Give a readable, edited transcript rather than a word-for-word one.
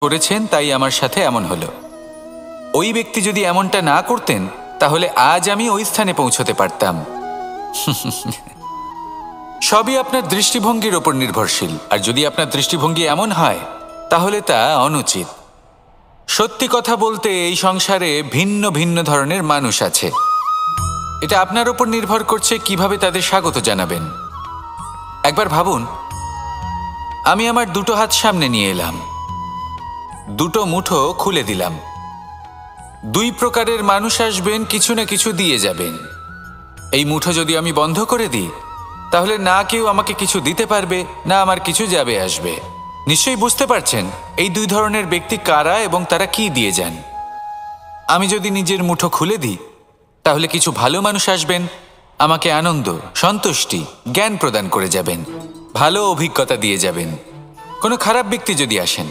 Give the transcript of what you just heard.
করেছেন, তাই আমার সাথে এমন হলো। ওই ব্যক্তি যদি এমনটা না করতেন তাহলে আজ আমি ওই স্থানে পৌঁছতে পারতাম। সবই আপনার দৃষ্টিভঙ্গির ওপর নির্ভরশীল, আর যদি আপনার দৃষ্টিভঙ্গি এমন হয় তাহলে তা অনুচিত। সত্যি কথা বলতে এই সংসারে ভিন্ন ভিন্ন ধরনের মানুষ আছে। এটা আপনার ওপর নির্ভর করছে কিভাবে তাদের স্বাগত জানাবেন। একবার ভাবুন, আমি আমার দুটো হাত সামনে নিয়ে এলাম, দুটো মুঠো খুলে দিলাম। দুই প্রকারের মানুষ আসবেন, কিছু না কিছু দিয়ে যাবেন। এই মুঠো যদি আমি বন্ধ করে দিই তাহলে না কেউ আমাকে কিছু দিতে পারবে, না আমার কিছু যাবে আসবে। নিশ্চয়ই বুঝতে পারছেন এই দুই ধরনের ব্যক্তি কারা এবং তারা কি দিয়ে যান। আমি যদি নিজের মুঠো খুলে দিই তাহলে কিছু ভালো মানুষ আসবেন, আমাকে আনন্দ, সন্তুষ্টি, জ্ঞান প্রদান করে যাবেন, ভালো অভিজ্ঞতা দিয়ে যাবেন। কোনো খারাপ ব্যক্তি যদি আসেন